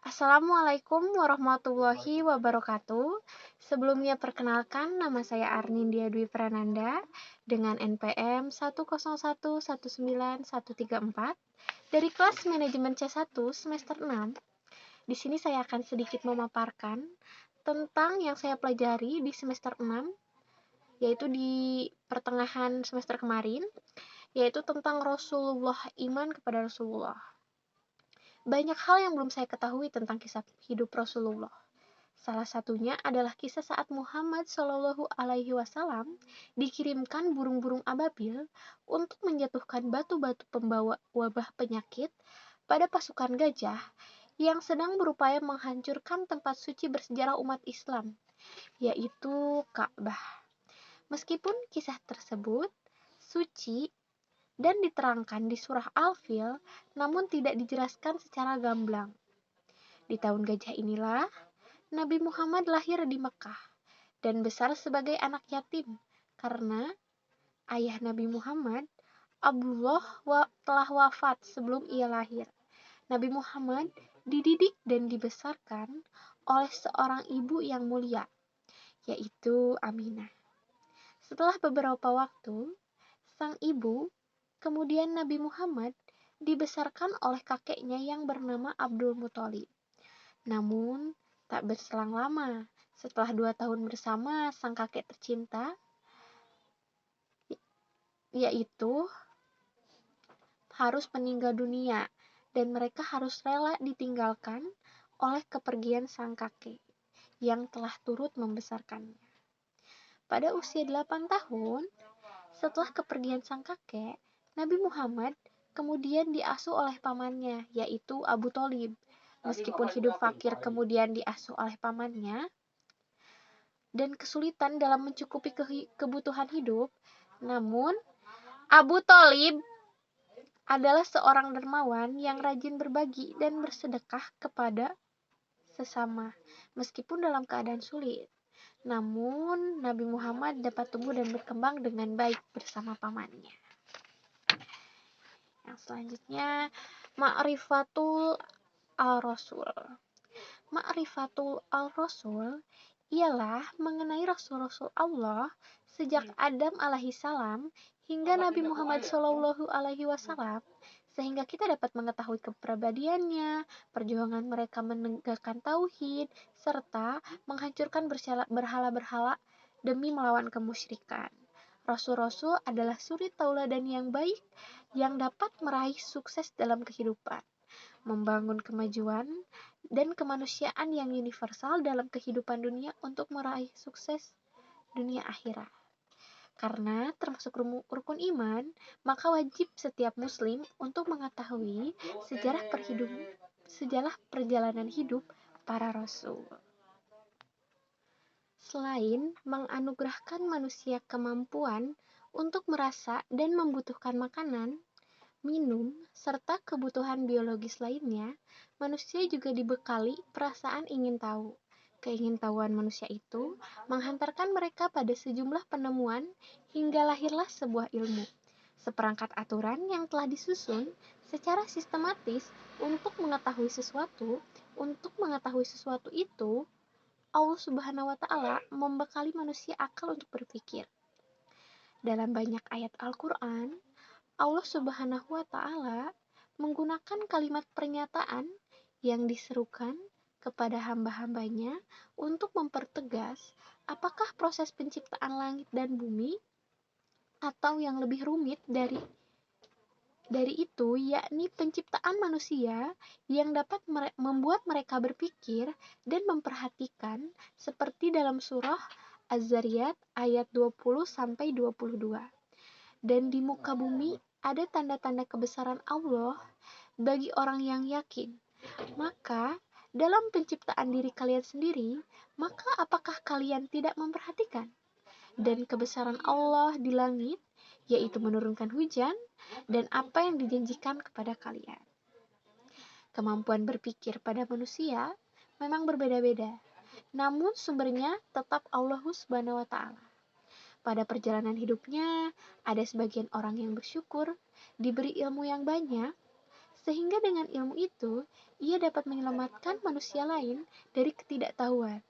Assalamualaikum warahmatullahi wabarakatuh. Sebelumnya perkenalkan, nama saya Arnindia Dwi Prananda dengan NPM 101191134 dari kelas manajemen C1 semester 6. Di sini saya akan sedikit memaparkan tentang yang saya pelajari di semester 6, yaitu di pertengahan semester kemarin, yaitu tentang Rasulullah, iman kepada Rasulullah. Banyak hal yang belum saya ketahui tentang kisah hidup Rasulullah. Salah satunya adalah kisah saat Muhammad Shallallahu Alaihi Wasallam dikirimkan burung-burung ababil untuk menjatuhkan batu-batu pembawa wabah penyakit pada pasukan gajah yang sedang berupaya menghancurkan tempat suci bersejarah umat Islam, yaitu Ka'bah. Meskipun kisah tersebut suci dan diterangkan di surah Al-Fil, namun tidak dijelaskan secara gamblang. Di tahun gajah inilah Nabi Muhammad lahir di Mekah dan besar sebagai anak yatim karena ayah Nabi Muhammad, Abdullah, telah wafat sebelum ia lahir. Nabi Muhammad dididik dan dibesarkan oleh seorang ibu yang mulia, yaitu Aminah. Setelah beberapa waktu, sang ibu, kemudian Nabi Muhammad, dibesarkan oleh kakeknya yang bernama Abdul Muthalib. Namun, tak berselang lama, setelah 2 tahun bersama sang kakek tercinta, yaitu harus meninggal dunia, dan mereka harus rela ditinggalkan oleh kepergian sang kakek yang telah turut membesarkannya. Pada usia 8 tahun, setelah kepergian sang kakek, Nabi Muhammad kemudian diasuh oleh pamannya, yaitu Abu Thalib. Meskipun hidup fakir kemudian diasuh oleh pamannya, dan kesulitan dalam mencukupi kebutuhan hidup, namun Abu Thalib adalah seorang dermawan yang rajin berbagi dan bersedekah kepada sesama, meskipun dalam keadaan sulit. Namun, Nabi Muhammad dapat tumbuh dan berkembang dengan baik bersama pamannya. Yang selanjutnya, Ma'rifatul al-Rasul. Ma'rifatul al-Rasul ialah mengenai Rasul-Rasul Allah sejak Adam alaihissalam hingga Nabi Muhammad Shallallahu alaihi wasallam, sehingga kita dapat mengetahui kepribadiannya, perjuangan mereka menegakkan tauhid, serta menghancurkan berhala-berhala demi melawan kemusyrikan. Rasul-rasul adalah suri tauladan yang baik yang dapat meraih sukses dalam kehidupan, membangun kemajuan dan kemanusiaan yang universal dalam kehidupan dunia untuk meraih sukses dunia akhirat. Karena termasuk rukun iman, maka wajib setiap muslim untuk mengetahui sejarah perjalanan hidup para rasul. Selain menganugerahkan manusia kemampuan untuk merasa dan membutuhkan makanan, minum, serta kebutuhan biologis lainnya, manusia juga dibekali perasaan ingin tahu. Keingintahuan manusia itu menghantarkan mereka pada sejumlah penemuan hingga lahirlah sebuah ilmu, seperangkat aturan yang telah disusun secara sistematis untuk mengetahui sesuatu. Untuk mengetahui sesuatu itu, Allah Subhanahu wa Ta'ala membekali manusia akal untuk berpikir. Dalam banyak ayat Al-Quran, Allah Subhanahu wa Ta'ala menggunakan kalimat pernyataan yang diserukan kepada hamba-hambanya untuk mempertegas apakah proses penciptaan langit dan bumi atau yang lebih rumit dari itu, yakni penciptaan manusia yang dapat membuat mereka berpikir dan memperhatikan, seperti dalam surah Az-Zariyat ayat 20-22. Dan di muka bumi ada tanda-tanda kebesaran Allah bagi orang yang yakin. Maka dalam penciptaan diri kalian sendiri, maka apakah kalian tidak memperhatikan? Dan kebesaran Allah di langit, yaitu menurunkan hujan, dan apa yang dijanjikan kepada kalian. Kemampuan berpikir pada manusia memang berbeda-beda, namun sumbernya tetap Allah Subhanahu wa Ta'ala. Pada perjalanan hidupnya, ada sebagian orang yang bersyukur, diberi ilmu yang banyak, Sehingga dengan ilmu itu, ia dapat menyelamatkan manusia lain dari ketidaktahuan,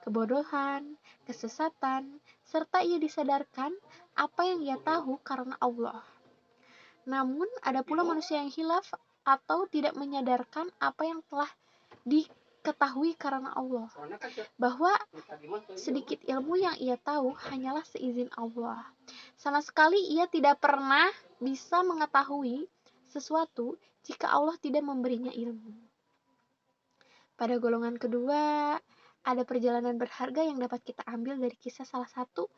kebodohan, kesesatan, serta ia disadarkan apa yang ia tahu karena Allah. Namun, ada pula manusia yang hilaf atau tidak menyadarkan apa yang telah diketahui karena Allah, bahwa sedikit ilmu yang ia tahu hanyalah seizin Allah. Sama sekali ia tidak pernah bisa mengetahui sesuatu jika Allah tidak memberinya ilmu. Pada golongan kedua, ada perjalanan berharga yang dapat kita ambil dari kisah salah satu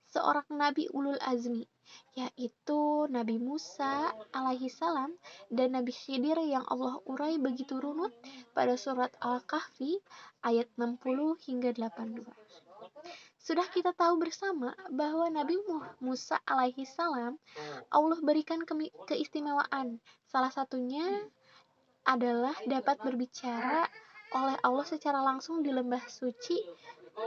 seorang Nabi Ulul Azmi, yaitu Nabi Musa alaihi salam dan Nabi Khidir yang Allah urai begitu runut pada surat Al-Kahfi ayat 60 hingga 82. Sudah kita tahu bersama bahwa Nabi Musa alaihi salam Allah berikan keistimewaan. Salah satunya adalah dapat berbicara oleh Allah secara langsung di lembah suci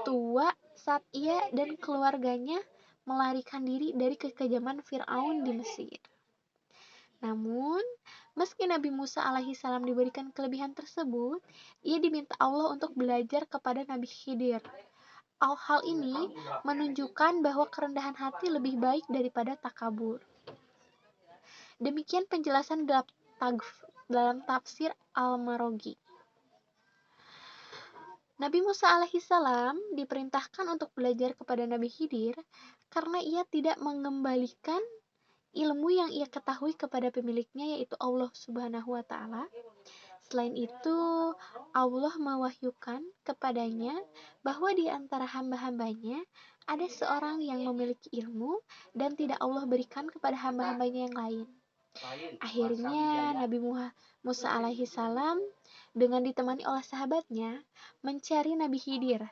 Tua saat ia dan keluarganya melarikan diri dari kekejaman Fir'aun di Mesir. Namun, meski Nabi Musa alaihi salam diberikan kelebihan tersebut, ia diminta Allah untuk belajar kepada Nabi Khidir. Hal ini menunjukkan bahwa kerendahan hati lebih baik daripada takabur. Demikian penjelasan dalam tafsir Al-Marogi. Nabi Musa alaihi salam diperintahkan untuk belajar kepada Nabi Khidir karena ia tidak mengembalikan ilmu yang ia ketahui kepada pemiliknya, yaitu Allah Subhanahu wa Ta'ala. Selain itu, Allah mewahyukan kepadanya bahwa di antara hamba-hambanya ada seorang yang memiliki ilmu dan tidak Allah berikan kepada hamba-hambanya yang lain. Akhirnya Nabi Musa alaihi salam dengan ditemani oleh sahabatnya mencari Nabi Khidir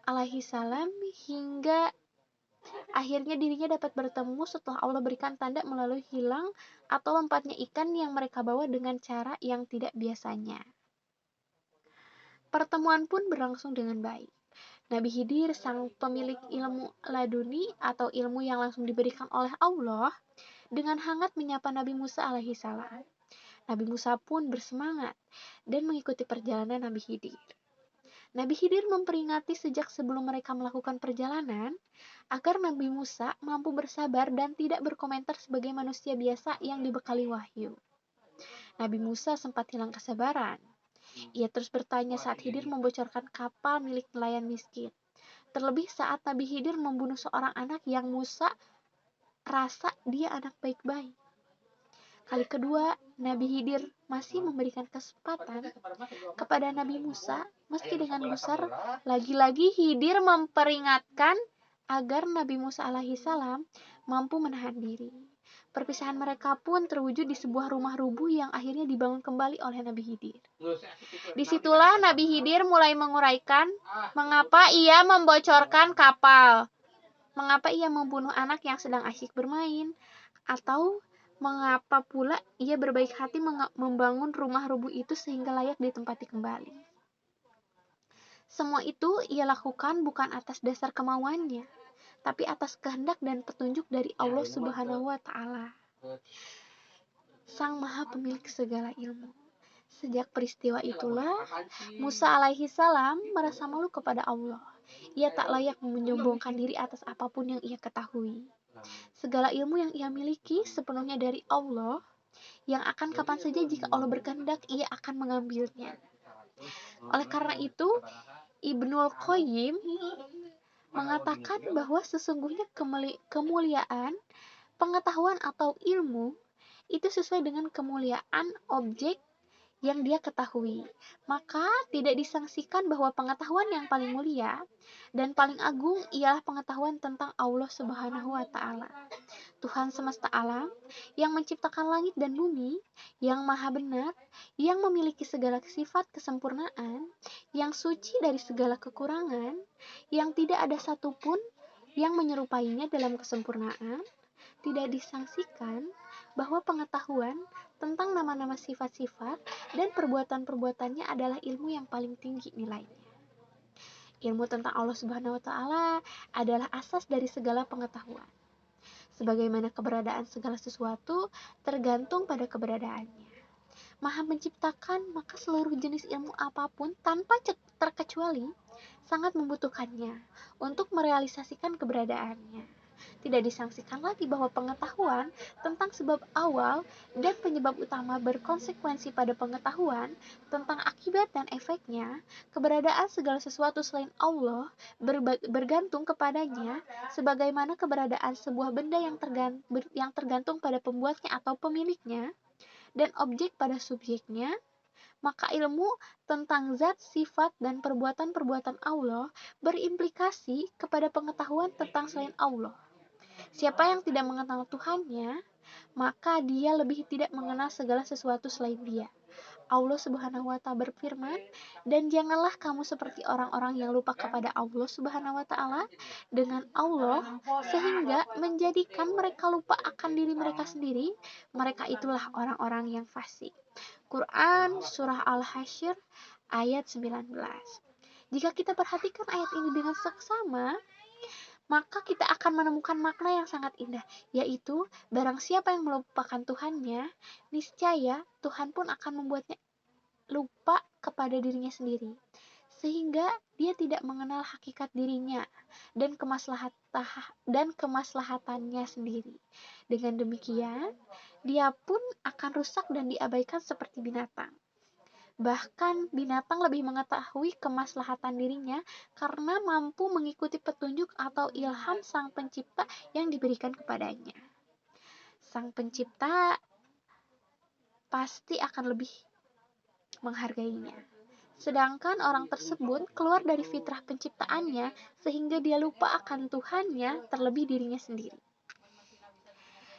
alaihi salam hingga akhirnya dirinya dapat bertemu setelah Allah berikan tanda melalui hilang atau lompatnya ikan yang mereka bawa dengan cara yang tidak biasanya. Pertemuan pun berlangsung dengan baik. Nabi Khidir, sang pemilik ilmu laduni atau ilmu yang langsung diberikan oleh Allah, dengan hangat menyapa Nabi Musa alaihi salam. Nabi Musa pun bersemangat dan mengikuti perjalanan Nabi Khidir. Nabi Khidir memperingati sejak sebelum mereka melakukan perjalanan agar Nabi Musa mampu bersabar dan tidak berkomentar sebagai manusia biasa yang dibekali wahyu. Nabi Musa sempat hilang kesabaran. Ia terus bertanya saat Khidir membocorkan kapal milik nelayan miskin. Terlebih saat Nabi Khidir membunuh seorang anak yang Musa rasa dia anak baik-baik. Kali kedua, Nabi Khidir masih memberikan kesempatan kepada Nabi Musa, meski dengan gusar. Lagi-lagi Khidir memperingatkan agar Nabi Musa alaihi salam mampu menahan diri. Perpisahan mereka pun terwujud di sebuah rumah rubuh yang akhirnya dibangun kembali oleh Nabi Khidir. Disitulah Nabi Khidir mulai menguraikan mengapa ia membocorkan kapal, mengapa ia membunuh anak yang sedang asyik bermain, atau mengapa pula ia berbaik hati membangun rumah rubuh itu sehingga layak ditempati kembali. Semua itu ia lakukan bukan atas dasar kemauannya, tapi atas kehendak dan petunjuk dari Allah Subhanahu wa Ta'ala, Sang Maha Pemilik segala ilmu. Sejak peristiwa itulah, Musa alaihi salam merasa malu kepada Allah. Ia tak layak menyombongkan diri atas apapun yang ia ketahui. Segala ilmu yang ia miliki sepenuhnya dari Allah, yang akan kapan saja jika Allah berkehendak ia akan mengambilnya. Oleh karena itu, Ibnul Qayyim mengatakan bahwa sesungguhnya kemuliaan pengetahuan atau ilmu itu sesuai dengan kemuliaan objek yang dia ketahui. Maka tidak disangsikan bahwa pengetahuan yang paling mulia dan paling agung ialah pengetahuan tentang Allah Subhanahu wa Ta'ala, Tuhan semesta alam yang menciptakan langit dan bumi, yang maha benar, yang memiliki segala sifat kesempurnaan, yang suci dari segala kekurangan, yang tidak ada satupun yang menyerupainya dalam kesempurnaan. Tidak disangsikan bahwa pengetahuan tentang nama-nama sifat-sifat dan perbuatan-perbuatannya adalah ilmu yang paling tinggi nilainya. Ilmu tentang Allah Subhanahu wa Ta'ala adalah asas dari segala pengetahuan. Sebagaimana keberadaan segala sesuatu tergantung pada keberadaannya. Maha menciptakan, maka seluruh jenis ilmu apapun tanpa terkecuali sangat membutuhkannya untuk merealisasikan keberadaannya. Tidak disangsikan lagi bahwa pengetahuan tentang sebab awal dan penyebab utama berkonsekuensi pada pengetahuan tentang akibat dan efeknya. Keberadaan segala sesuatu selain Allah bergantung kepadanya, sebagaimana keberadaan sebuah benda yang tergantung pada pembuatnya atau pemiliknya, dan objek pada subjeknya. Maka ilmu tentang zat, sifat, dan perbuatan-perbuatan Allah berimplikasi kepada pengetahuan tentang selain Allah. Siapa yang tidak mengenal Tuhannya, maka dia lebih tidak mengenal segala sesuatu selain Dia. Allah Subhanahu wa Ta'ala berfirman, "Dan janganlah kamu seperti orang-orang yang lupa kepada Allah Subhanahu wa Ta'ala dengan Allah, sehingga menjadikan mereka lupa akan diri mereka sendiri. Mereka itulah orang-orang yang fasik." Quran Surah Al-Hasyr ayat 19. Jika kita perhatikan ayat ini dengan seksama, maka kita akan menemukan makna yang sangat indah, yaitu barang siapa yang melupakan Tuhannya, niscaya Tuhan pun akan membuatnya lupa kepada dirinya sendiri, sehingga dia tidak mengenal hakikat dirinya dan kemaslahatannya sendiri. Dengan demikian, dia pun akan rusak dan diabaikan seperti binatang. Bahkan binatang lebih mengetahui kemaslahatan dirinya karena mampu mengikuti petunjuk atau ilham Sang Pencipta yang diberikan kepadanya. Sang Pencipta pasti akan lebih menghargainya. Sedangkan orang tersebut keluar dari fitrah penciptaannya sehingga dia lupa akan Tuhannya, terlebih dirinya sendiri.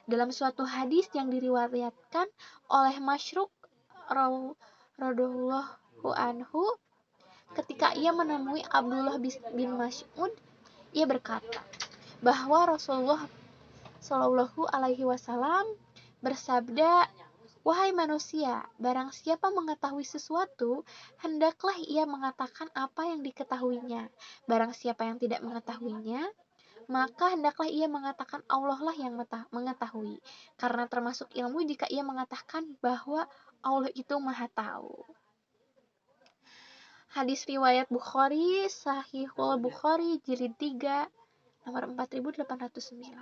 Dalam suatu hadis yang diriwayatkan oleh Masyruk radhiyallahu anhu, ketika ia menemui Abdullah bin Mas'ud, ia berkata bahwa Rasulullah Shallallahu Alaihi Wasallam bersabda, "Wahai manusia, barang siapa mengetahui sesuatu, hendaklah ia mengatakan apa yang diketahuinya. Barang siapa yang tidak mengetahuinya, maka hendaklah ia mengatakan Allah lah yang mengetahui. Karena termasuk ilmu jika ia mengatakan bahwa Allah itu Maha Tahu." Hadis riwayat Bukhari, Sahihul Bukhari, jilid 3, nomor 4809.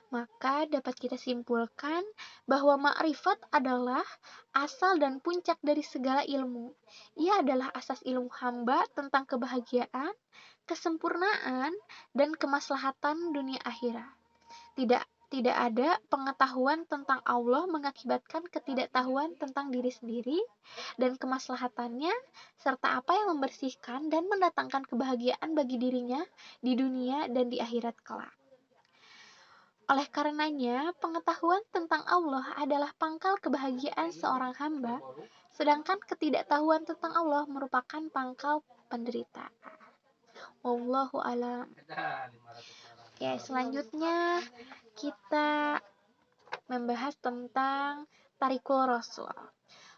Maka dapat kita simpulkan bahwa ma'rifat adalah asal dan puncak dari segala ilmu. Ia adalah asas ilmu hamba tentang kebahagiaan, kesempurnaan, dan kemaslahatan dunia akhirat. Tidak ada pengetahuan tentang Allah mengakibatkan ketidaktahuan tentang diri sendiri dan kemaslahatannya, serta apa yang membersihkan dan mendatangkan kebahagiaan bagi dirinya di dunia dan di akhirat kelak. Oleh karenanya, pengetahuan tentang Allah adalah pangkal kebahagiaan seorang hamba, sedangkan ketidaktahuan tentang Allah merupakan pangkal penderitaan. Wallahu a'lam. Oke, selanjutnya kita membahas tentang Tarikul Rasul.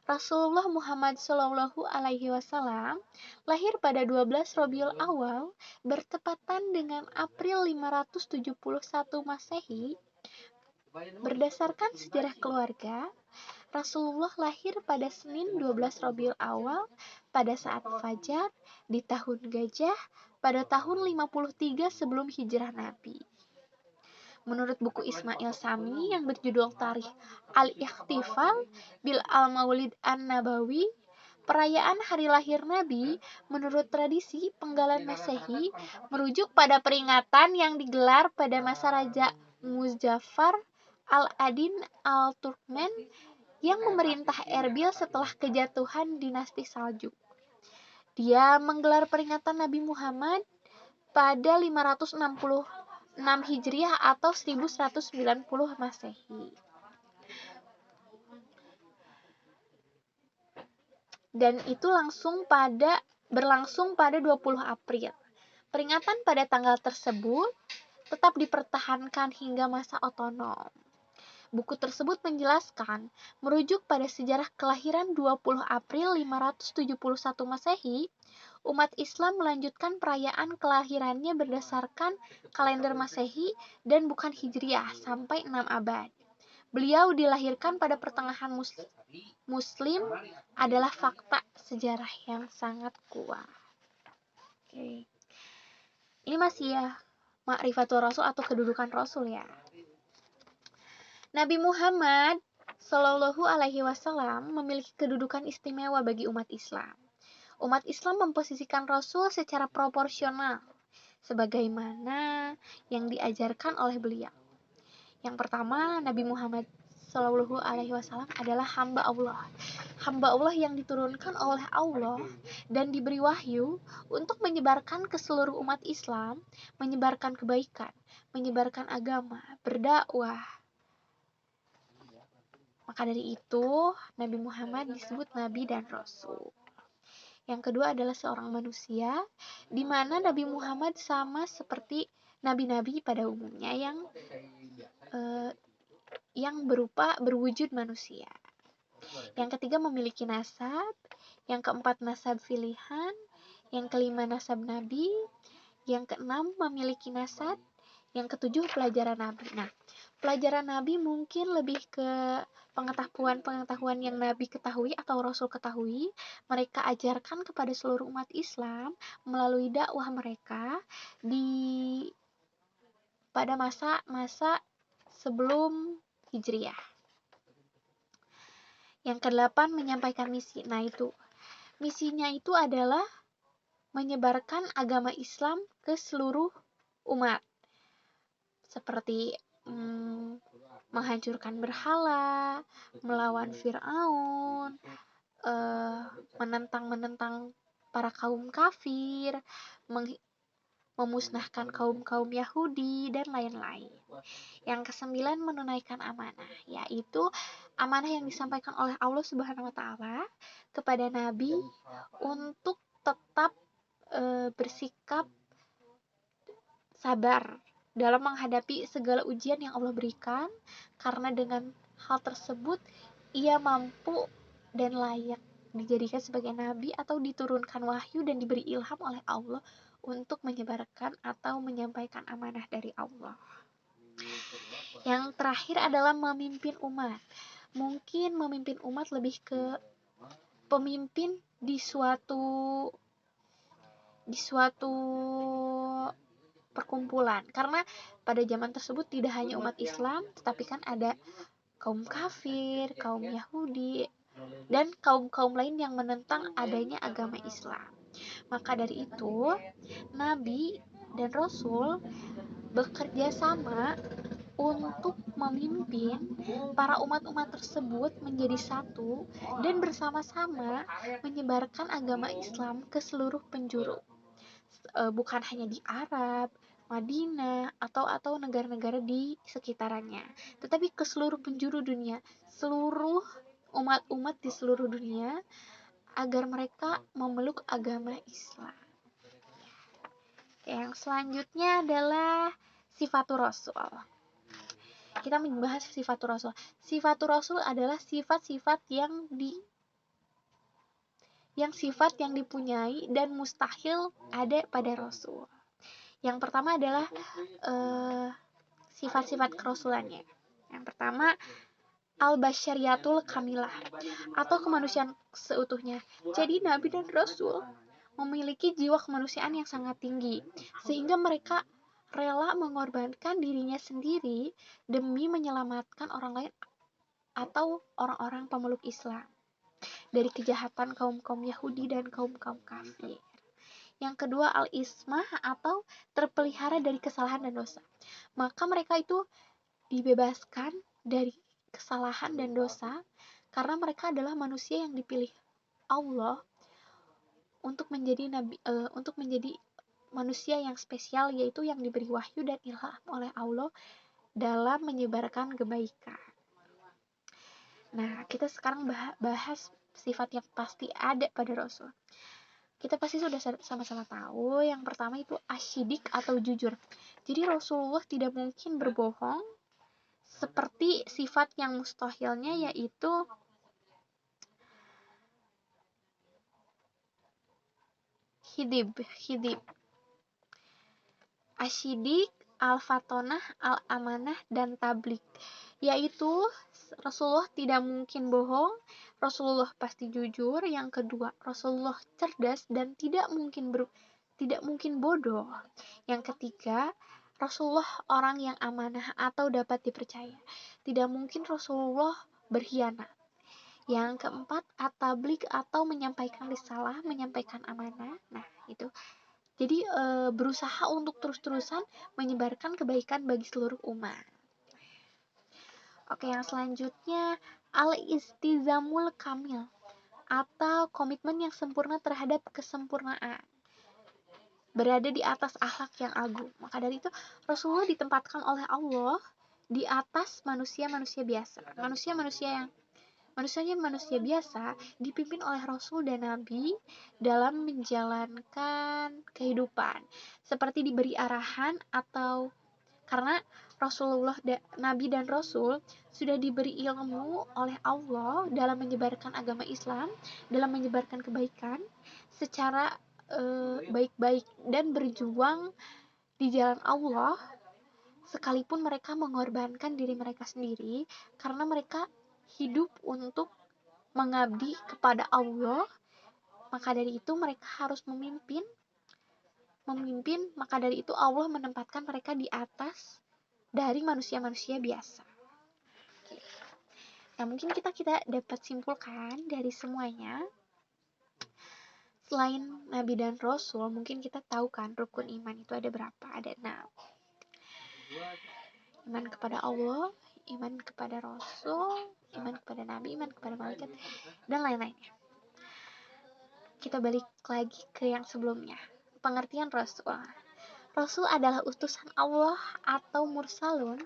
Rasulullah Muhammad Shallallahu Alaihi Wasallam lahir pada 12 Rabiul Awal bertepatan dengan April 571 Masehi. Berdasarkan sejarah keluarga, Rasulullah lahir pada Senin 12 Rabiul Awal pada saat fajar di tahun Gajah pada tahun 53 sebelum hijrah Nabi. Menurut buku Ismail Sami yang berjudul Tarikh Al-Ikhtifal bil Al-Maulid An-Nabawi, perayaan hari lahir Nabi menurut tradisi penggalan Masehi merujuk pada peringatan yang digelar pada masa Raja Muzaffar Al-Adin Al-Turkmen yang memerintah Erbil setelah kejatuhan dinasti Saljuk. Dia menggelar peringatan Nabi Muhammad pada 566 Hijriah atau 1190 Masehi. Dan itu berlangsung pada 20 April. Peringatan pada tanggal tersebut tetap dipertahankan hingga masa otonom. Buku tersebut menjelaskan, merujuk pada sejarah kelahiran 20 April 571 Masehi, umat Islam melanjutkan perayaan kelahirannya berdasarkan kalender Masehi dan bukan Hijriah sampai 6 abad. beliau dilahirkan pada pertengahan Muslim adalah fakta sejarah yang sangat kuat. Oke. Ini masih ya Ma'rifatul Rasul atau kedudukan Rasul ya. Nabi Muhammad Shallallahu Alaihi Wasallam memiliki kedudukan istimewa bagi umat Islam. Umat Islam memposisikan Rasul secara proporsional sebagaimana yang diajarkan oleh beliau. Yang pertama, Nabi Muhammad Shallallahu Alaihi Wasallam adalah hamba Allah. Hamba Allah yang diturunkan oleh Allah dan diberi wahyu untuk menyebarkan ke seluruh umat Islam, menyebarkan kebaikan, menyebarkan agama, berdakwah. Maka dari itu, Nabi Muhammad disebut Nabi dan Rasul. Yang kedua adalah seorang manusia, di mana Nabi Muhammad sama seperti nabi-nabi pada umumnya yang berupa berwujud manusia. Yang ketiga memiliki nasab, yang keempat nasab pilihan, yang kelima nasab nabi, yang keenam memiliki nasab, yang ketujuh pelajaran nabi. Nah, pelajaran nabi mungkin lebih ke pengetahuan yang nabi ketahui atau rasul ketahui, mereka ajarkan kepada seluruh umat Islam melalui dakwah mereka pada masa-masa sebelum Hijriah. Yang kedelapan menyampaikan misi. Nah, itu misinya itu adalah menyebarkan agama Islam ke seluruh umat. Seperti menghancurkan berhala, melawan Fir'aun, menentang para kaum kafir, memusnahkan kaum Yahudi, dan lain-lain. Yang kesembilan menunaikan amanah, yaitu amanah yang disampaikan oleh Allah Subhanahu wa Ta'ala kepada Nabi untuk tetap bersikap sabar dalam menghadapi segala ujian yang Allah berikan, karena dengan hal tersebut ia mampu dan layak dijadikan sebagai nabi atau diturunkan wahyu dan diberi ilham oleh Allah untuk menyebarkan atau menyampaikan amanah dari Allah. Yang terakhir adalah memimpin umat. Mungkin memimpin umat lebih ke pemimpin di suatu perkumpulan, karena pada zaman tersebut tidak hanya umat Islam, tetapi kan ada kaum kafir, kaum Yahudi, dan kaum-kaum lain yang menentang adanya agama Islam. Maka dari itu, Nabi dan Rasul bekerja sama untuk memimpin para umat-umat tersebut menjadi satu dan bersama-sama menyebarkan agama Islam ke seluruh penjuru. Bukan hanya di Arab, Madinah, atau negara-negara di sekitarnya, tetapi ke seluruh penjuru dunia, seluruh umat-umat di seluruh dunia, agar mereka memeluk agama Islam. Yang selanjutnya adalah sifatur Rasul. Kita membahas sifatur Rasul. Sifatur Rasul adalah sifat-sifat yang dipunyai dan mustahil ada pada Rasul. Yang pertama adalah sifat-sifat kerasulannya. Yang pertama, al-basyariyatul kamilah atau kemanusiaan seutuhnya. Jadi Nabi dan Rasul memiliki jiwa kemanusiaan yang sangat tinggi, sehingga mereka rela mengorbankan dirinya sendiri demi menyelamatkan orang lain atau orang-orang pemeluk Islam dari kejahatan kaum-kaum Yahudi dan kaum-kaum kafir. Yang kedua, al-ismah atau terpelihara dari kesalahan dan dosa. Maka mereka itu dibebaskan dari kesalahan dan dosa karena mereka adalah manusia yang dipilih Allah untuk menjadi manusia yang spesial, yaitu yang diberi wahyu dan ilham oleh Allah dalam menyebarkan kebaikan. Nah, kita sekarang bahas sifat yang pasti ada pada Rasul. Kita pasti sudah sama-sama tahu, yang pertama itu asyidik atau jujur. Jadi Rasulullah tidak mungkin berbohong, seperti sifat yang mustahilnya yaitu hidib. Asyidik, al-fatonah, al-amanah, dan tablik. yaitu Rasulullah tidak mungkin bohong, Rasulullah pasti jujur. Yang kedua, Rasulullah cerdas dan tidak mungkin bodoh. Yang ketiga, Rasulullah orang yang amanah atau dapat dipercaya. Tidak mungkin Rasulullah berkhianat. Yang keempat, at-tabligh atau menyampaikan risalah, menyampaikan amanah. Nah, itu. Jadi berusaha untuk terus-terusan menyebarkan kebaikan bagi seluruh umat. Oke, yang selanjutnya al-istizamul kamil atau komitmen yang sempurna terhadap kesempurnaan. Berada di atas akhlak yang agung. Maka dari itu Rasulullah ditempatkan oleh Allah di atas manusia-manusia biasa. Manusia biasa dipimpin oleh Rasul dan Nabi dalam menjalankan kehidupan. Seperti diberi arahan atau karena Rasulullah, Nabi dan Rasul sudah diberi ilmu oleh Allah dalam menyebarkan agama Islam, dalam menyebarkan kebaikan secara baik-baik dan berjuang di jalan Allah, sekalipun mereka mengorbankan diri mereka sendiri karena mereka hidup untuk mengabdi kepada Allah. Maka dari itu mereka harus memimpin, maka dari itu Allah menempatkan mereka di atas dari manusia-manusia biasa. Nah, mungkin kita dapat simpulkan dari semuanya, selain Nabi dan Rasul, mungkin kita tahu kan rukun iman itu ada berapa? Ada 6. Iman kepada Allah, iman kepada Rasul, iman kepada Nabi, iman kepada malaikat, dan lain-lainnya. Kita balik lagi ke yang sebelumnya. Pengertian Rasul. Rasul adalah utusan Allah atau mursalun,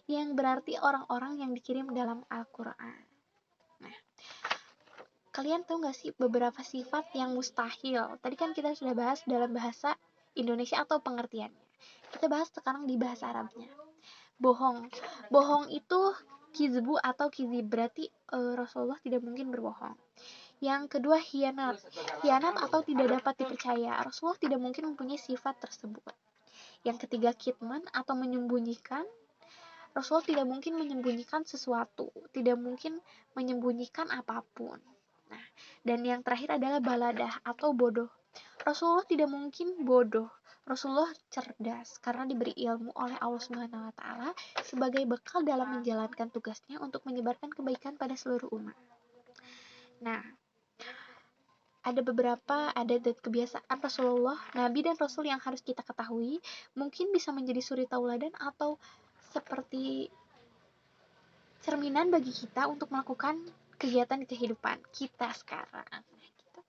yang berarti orang-orang yang dikirim dalam Al-Quran. Nah, kalian tahu gak sih beberapa sifat yang mustahil? Tadi kan kita sudah bahas dalam bahasa Indonesia atau pengertiannya. Kita bahas sekarang di bahasa Arabnya. Bohong. Bohong itu kizbu atau kizib, berarti Rasulullah tidak mungkin berbohong. Yang kedua, hianat. Hianat atau tidak dapat dipercaya. Rasulullah tidak mungkin mempunyai sifat tersebut. Yang ketiga, kitman atau menyembunyikan. Rasulullah tidak mungkin menyembunyikan sesuatu, tidak mungkin menyembunyikan apapun. Nah, dan yang terakhir adalah baladah atau bodoh. Rasulullah tidak mungkin bodoh. Rasulullah cerdas karena diberi ilmu oleh Allah Subhanahu wa taala sebagai bekal dalam menjalankan tugasnya untuk menyebarkan kebaikan pada seluruh umat. Nah, ada beberapa adat dan kebiasaan Rasulullah, Nabi dan Rasul yang harus kita ketahui, mungkin bisa menjadi suri tauladan atau seperti cerminan bagi kita untuk melakukan kegiatan di kehidupan kita sekarang. Gitu.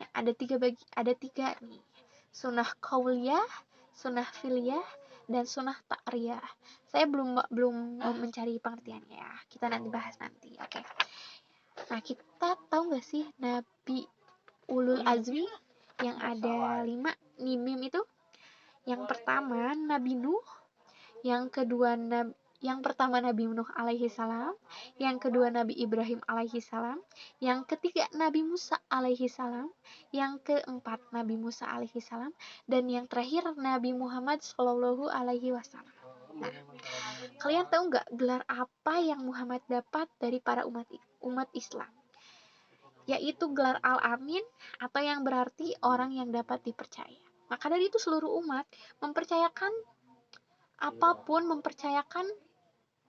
Ya, ada tiga nih. Sunnah qauliyah, sunnah filiyah, dan sunnah ta'riyah. Saya belum mencari pengertiannya ya. Kita nanti bahas nanti. Oke. Nah, kita tahu nggak sih Nabi Ulul Azmi yang ada 5 nimim itu? Yang pertama Nabi Nuh, yang pertama Nabi Nuh alaihi salam, yang kedua Nabi Ibrahim alaihi salam, yang ketiga Nabi Musa alaihi salam, yang keempat Nabi Musa alaihi salam, dan yang terakhir Nabi Muhammad sallallahu alaihi wasallam. Nah, kalian tahu nggak gelar apa yang Muhammad dapat dari para umat Islam? Yaitu gelar Al-Amin atau yang berarti orang yang dapat dipercaya. Maka dari itu seluruh umat mempercayakan apapun, mempercayakan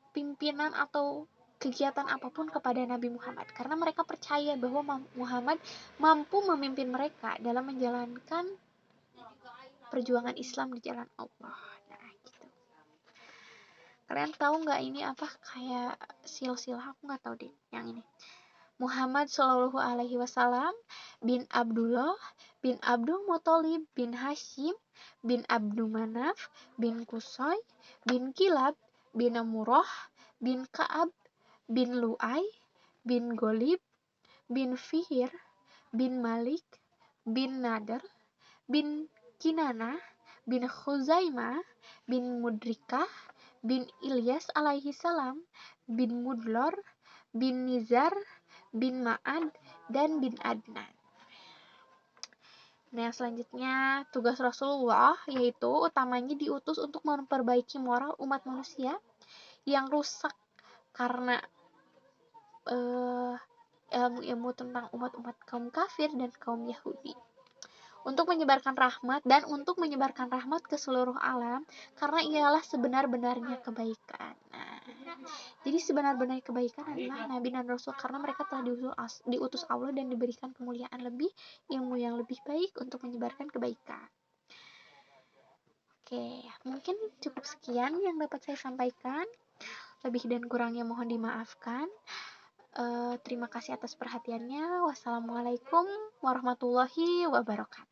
pimpinan atau kegiatan apapun kepada Nabi Muhammad karena mereka percaya bahwa Muhammad mampu memimpin mereka dalam menjalankan perjuangan Islam di jalan Allah. Nah, gitu. Kalian tahu nggak ini apa? Kayak silsilah, aku nggak tahu deh yang ini. Muhammad Shallallahu Alaihi Wasallam bin Abdullah bin Abdul Muthalib bin Hashim bin Abdul Manaf bin Qusay bin Kilab bin Murrah bin Ka'ab bin Lu'ay bin Golib bin Fihr bin Malik bin Nadar bin Kinana bin Khuzaimah bin Mudrikah bin Ilyas alaihi salam bin Mudlor bin Nizar bin Ma'ad dan bin Adnan. Nah, selanjutnya tugas Rasulullah yaitu utamanya diutus untuk memperbaiki moral umat manusia yang rusak karena ilmu-ilmu tentang umat-umat kaum kafir dan kaum Yahudi. Untuk menyebarkan rahmat dan untuk menyebarkan rahmat ke seluruh alam, karena ialah sebenar-benarnya kebaikan. Nah, jadi sebenar-benarnya kebaikan adalah Nabi dan Rasul, karena mereka telah diutus Allah dan diberikan kemuliaan lebih, ilmu yang lebih baik untuk menyebarkan kebaikan. Oke, mungkin cukup sekian yang dapat saya sampaikan. Lebih dan kurangnya mohon dimaafkan. Terima kasih atas perhatiannya. Wassalamualaikum warahmatullahi wabarakatuh.